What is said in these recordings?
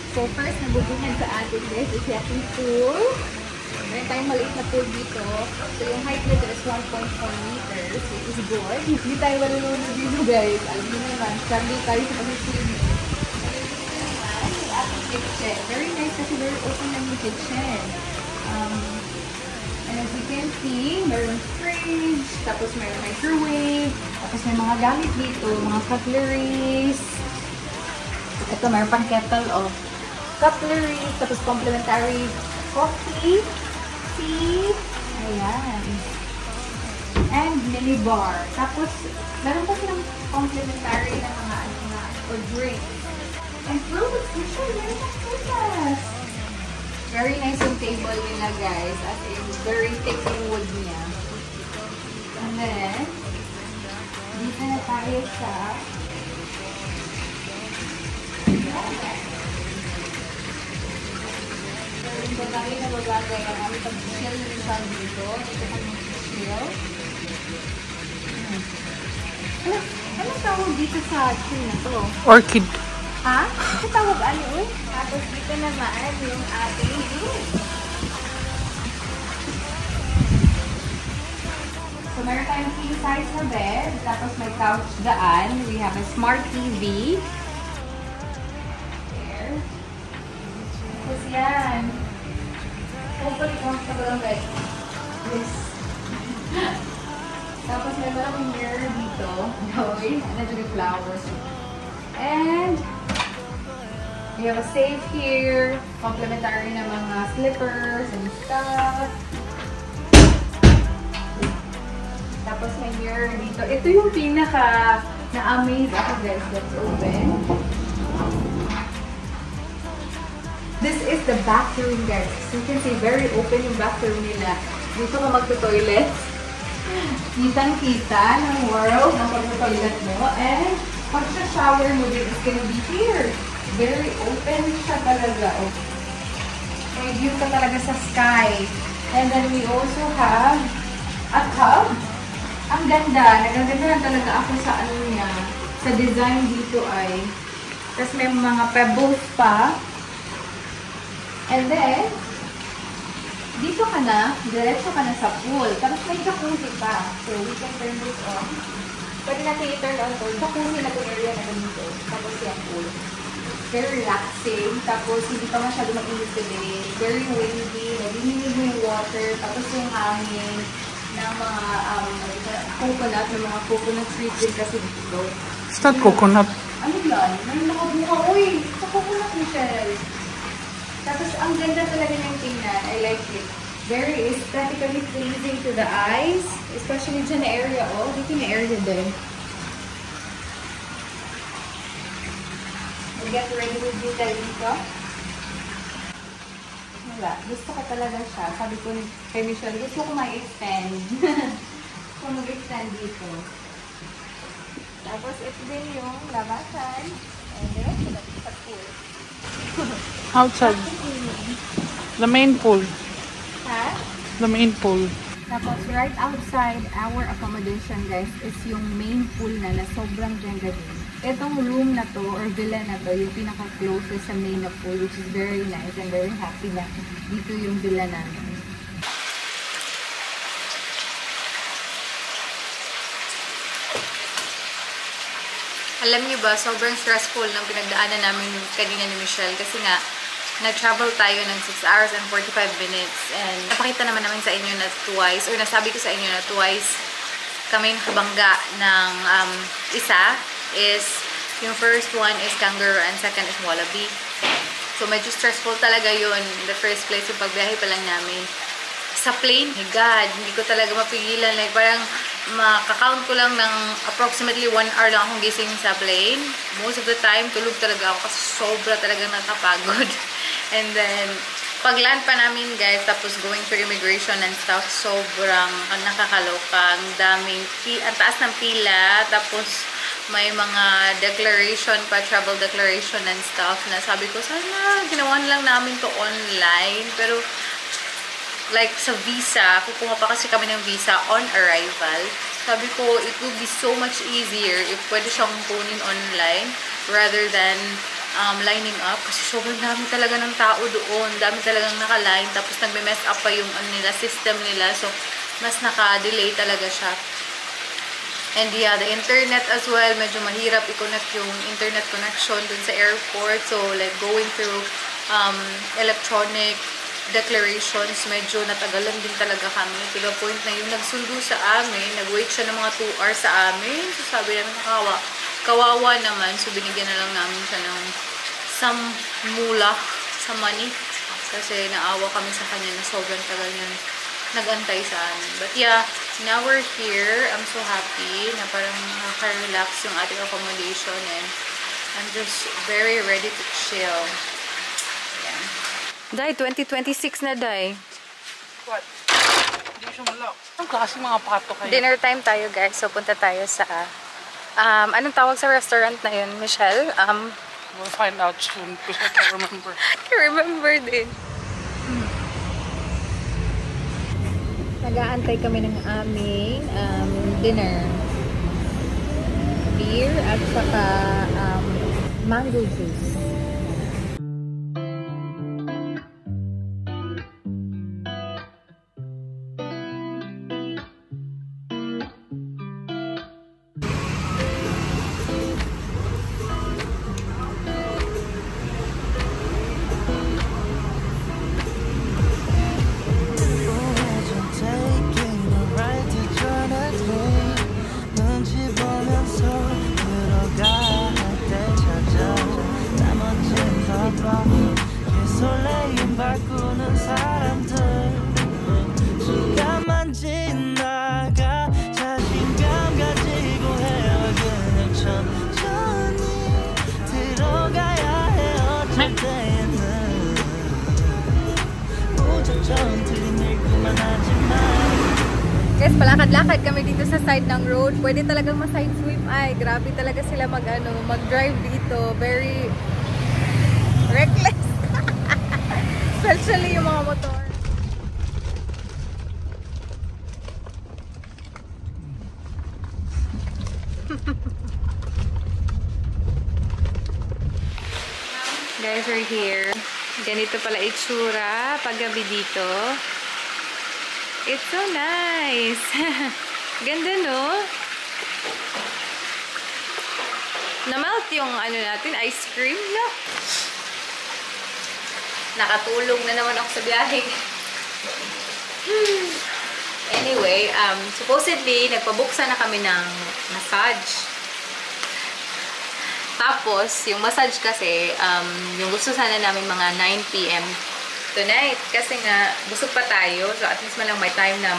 So first, nabubungan sa atin guys is yung pool. Meron tayong maliit na pool dito. So yung height nito is 1.4 meters, which is good. Hindi tayo malulunod dito guys. Alam niyo naman, struggle tayo sa pag-swimming. Yung ating kitchen. Very nice kasi very open lang yung kitchen. And as you can see, mayroong fridge, tapos mayroong microwave, tapos may mga gamit dito, mga cutleries. Ito, mayroon pang kettle of cutleries, tapos complimentary coffee, tea, ayan. And mini bar. Tapos, meron pa silang complimentary na mga or drink. And fruits, sure, meron pang fruits. Very nice yung table nila guys, at very thick yung wood niya. And then, dito na tayo sa so, tayo na bagay ang aming pag-chill nila dito. Dito kami chill. Ano tawag dito sa chill na to? Orchid. Ha? Ano tawag ano? Tapos dito naman yung ating room. So, meron tayong king size na bed. Tapos may couch daan. We have a smart TV. There. Tapos yan. Hopefully comfortable ang bed. Yes. Tapos may malaking mirror dito. Okay. And then yung flowers. And we have a safe here. Complimentary na mga slippers and stuff. Tapos may mirror dito. Ito yung pinaka na-amaze ako guys. Let's open. This is the bathroom guys. So you can see very open yung bathroom nila. Dito ka magto-toilet. Kitang-kita ng world ng pag-toilet mo. And pag-shower mo din is gonna be here. Very open siya talaga. May view ka talaga sa sky. And then we also have a tub. Ang ganda. Nagaganda talaga ako sa ano niya. Sa design dito ay. Tapos may mga pebbles pa. And then, dito ka na, diretso ka na sa pool. Tapos may jacuzzi pa. So, we can turn this on. Pwede natin i-turn on to. Jacuzzi na itong area na ganito. Tapos yung pool. Very relaxing. Tapos, hindi pa masyado mag-init today. Very windy. Nalinig mo yung water. Tapos yung hangin ng mga coconut. Ng mga coconut trees din kasi dito. It's not coconut. Ano yan? May nakabuka. Uy! Sa coconut, Michelle. Tapos, ang ganda talaga ng tingnan. I like it. Very aesthetically pleasing to the eyes. Especially dyan na area. Oh, dito na area din. We'll get ready with you tayo dito. Wala. Gusto ko talaga siya. Sabi ko kay Michelle, gusto ko ma-extend. Gusto ko mag-extend dito. Tapos, ito din yung labasan. And then, sa pool. Outside. The main pool. Ha? The main pool. Tapos, right outside our accommodation, guys, is yung main pool na sobrang ganda din. Itong room na to, or villa na to, yung pinaka-closest sa main na pool, which is very nice and very happy na dito yung villa namin. Alam niyo ba, sobrang stressful ng pinagdaanan namin kanina ni Michelle kasi nga, nag-travel tayo ng 6 hours and 45 minutes and napakita naman namin sa inyo na twice, or nasabi ko sa inyo na twice kami nakabangga ng isa is, yung first one is kangaroo and second is wallaby. So, medyo stressful talaga yun in the first place, yung pagbiyahe pa lang namin. Sa plane, my God, hindi ko talaga mapigilan. Like, parang makakount ko lang ng approximately 1 hour lang akong gising sa plane. Most of the time, tulog talaga ako kasi sobra talaga nakapagod. And then, pag-land pa namin, guys, tapos going through immigration and stuff, sobrang nakakaloka. Ang daming, ang taas ng pila, tapos may mga declaration pa, travel declaration and stuff, na sabi ko, sana, ginawa lang namin to online. Pero, like sa visa, kukuha pa kasi kami ng visa on arrival. Sabi ko, it would be so much easier if pwede siyang kunin online rather than lining up. Kasi sobrang dami talaga ng tao doon. Dami talagang naka-line. Tapos nagme-mess up pa yung nila, system nila. So, mas naka-delay talaga siya. And yeah, the internet as well, medyo mahirap i-connect yung internet connection dun sa airport. So, like going through electronic declarations, medyo natagalan din talaga kami. To the point na yung nagsundo sa amin, nag-wait siya ng mga 2 hours sa amin. So, sabi namin, kawawa naman. So, binigyan na lang namin siya ng some mula sa money. Kasi naawa kami sa kanya na sobrang tagal niya nag-antay sa amin. But yeah, now we're here. I'm so happy na parang nakaka-relax yung ating accommodation and I'm just very ready to chill. Yeah. Day, 2026 na, Day. What? Hindi siya malak. Ang klase mga pato kayo. Dinner time tayo, guys. So, punta tayo sa anong tawag sa restaurant na yun, Michelle? We'll find out soon because I can't remember. I can't remember din. Nag-aantay kami ng aming dinner. Beer at saka mango juice. Guys, palakad-lakad kami dito sa side ng road. Pwede talagang ma-side sweep. Ay, grabe talaga sila mag-drive dito. Very reckless. Especially yung mga motor. Guys, we're here. Ganito pala itsura paggabi dito. It's so nice. Ganda, no? Na-melt yung natin, ice cream, no? Nakatulong na naman ako sa biyahe. Anyway, supposedly, nagpabuksan na kami ng massage. Tapos, yung massage kasi, yung gusto sana namin mga 9 PM tonight. Kasi nga, busog pa tayo. So, at least man lang may time na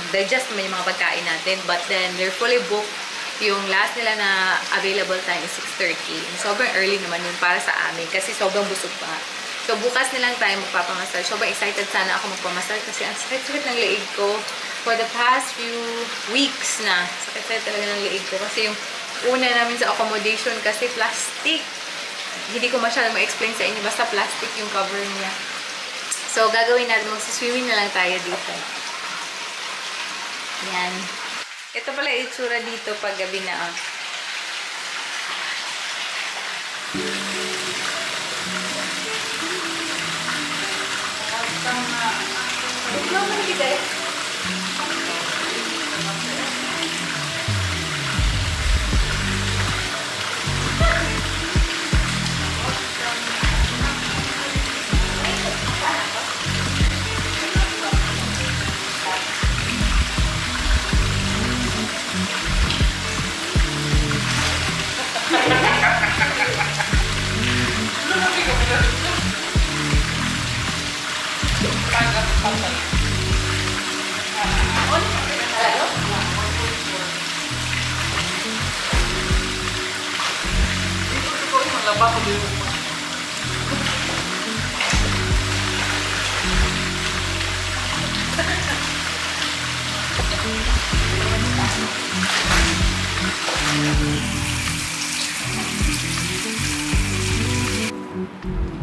mag-digest naman yung mga pagkain natin. But then, they're fully booked. Yung last nila na available time is 6:30. Sobrang early naman yun para sa amin. Kasi sobrang busog pa. So, bukas nilang tayo magpapamassage. Sobrang excited sana ako magpamassage. Kasi ang sakit-sakit ng leeg ko. For the past few weeks na, sakit-sakit talaga ng leeg ko. Kasi yung una namin sa accommodation kasi plastic. Hindi ko masyadong ma-explain sa inyo. Basta plastic yung cover niya. So, gagawin natin. Magsiswimming na lang tayo dito. Yan. Ito pala itsura dito pag gabi na.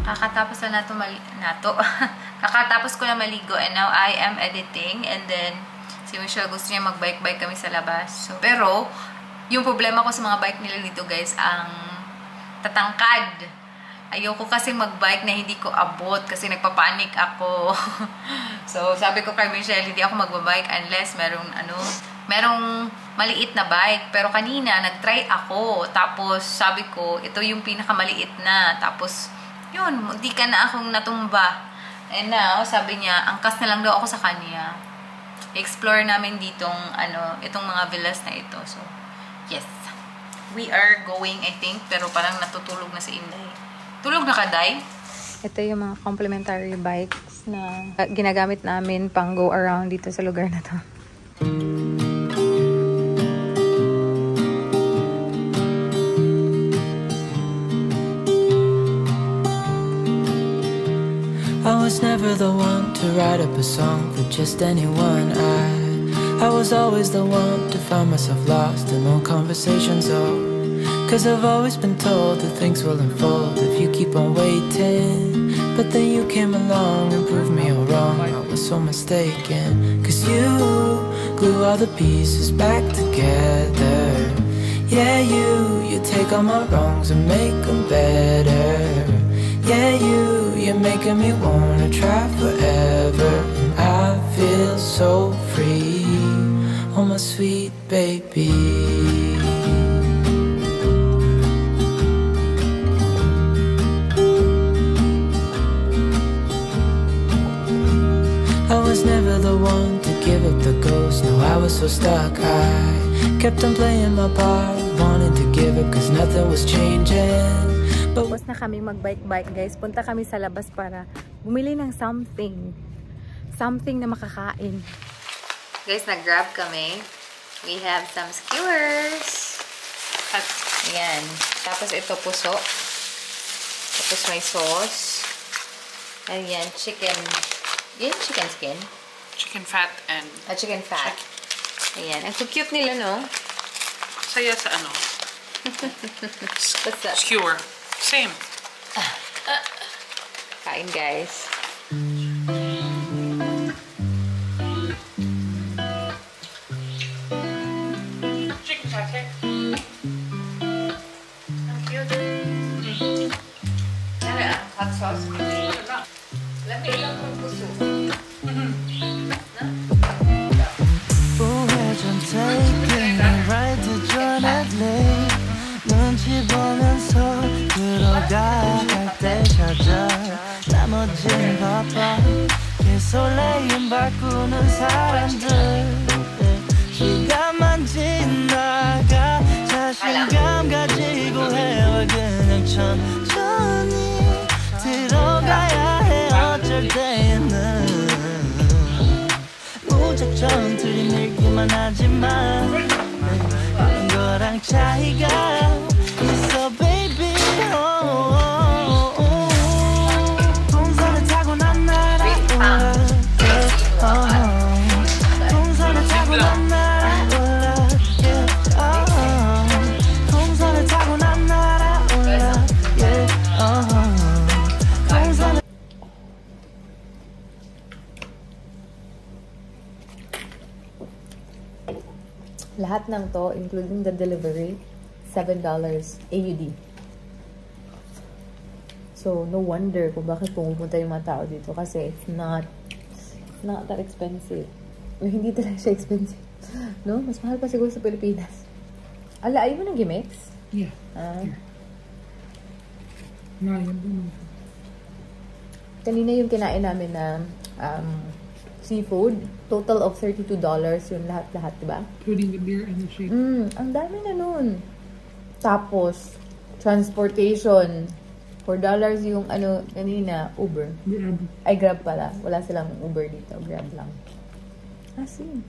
Kakatapos na kakatapos ko na maligo and now I am editing and then Si Michelle gusto niya mag-bike-bike kami sa labas. So, pero, yung problema ko sa mga bike nila dito guys, ang tatangkad. Ayoko kasi mag-bike na hindi ko abot kasi nagpapanik ako. So, sabi ko kay Michelle, hindi ako magbabike unless merong maliit na bike. Pero kanina, nag-try ako. Tapos, sabi ko, ito yung pinakamaliit na. Tapos, yun, hindi ka na akong natumba. And now, sabi niya, angkas na lang daw ako sa kanya. Explore namin ditong, itong mga villas na ito. So, yes. We are going, I think. Pero parang natutulog na si Inday. Tulog na ka, Day? Ito yung mga complimentary bikes na ginagamit namin pang go around dito sa lugar na to. I was never the one to write up a song for just anyone. I was always the one to find myself lost in old conversations. Cause I've always been told that things will unfold if you keep on waiting. But then you came along and proved me all wrong. I was so mistaken. Cause you glue all the pieces back together. Yeah, you take all my wrongs and make them better. Yeah, you're making me wanna try forever. And I feel so free, oh my sweet baby. I was never the one to give up the ghost. No, I was so stuck. I kept on playing my part, wanting to give up cause nothing was changing. Tapos na kami mag-bike-bike guys. Punta kami sa labas para bumili ng something. Something na makakain. Guys, nag-grab kami. We have some skewers. At ayan. Tapos ito puso. Tapos may sauce. Ayan, chicken. Yan, chicken skin. Chicken fat and... chicken fat. Ayan. Ang cute nila, no? Saya sa ano? What's that? Skewer. Same. Kain, guys. Chicken satay. Ang cute. Ano hot sauce? Lami lang ng puso. Right to join at late. 눈치 보면서 들어갈 때 찾아 나머진 바빠 개설레임 바꾸는 사람들 시간만 지나가 자신감 가지고 해와 그냥 천천히 들어가야 해 어쩔 때는 무작정 들이밀기만 하지만 그런 거랑 차이가 있어 baby 동산을 타고 난 날아올라 동산을 타고 난 날아올라 동산을 타고 난 날아올라 동산을 Lahat ng to, including the delivery, $7 AUD. So, no wonder kung bakit pumupunta yung mga tao dito. Kasi it's not that expensive. Hindi talaga siya expensive. No? Mas mahal pa siguro sa Pilipinas. Ala, ayaw mo ng gimmicks? Yeah. No, Kanina yung kinain namin na seafood. Total of $32 yung lahat-lahat, diba? Including the beer and the shake. Ang dami na nun. Tapos, transportation. $4 yung kanina, Uber. Grab. Ay, Grab pala. Wala silang Uber dito. Grab lang. See.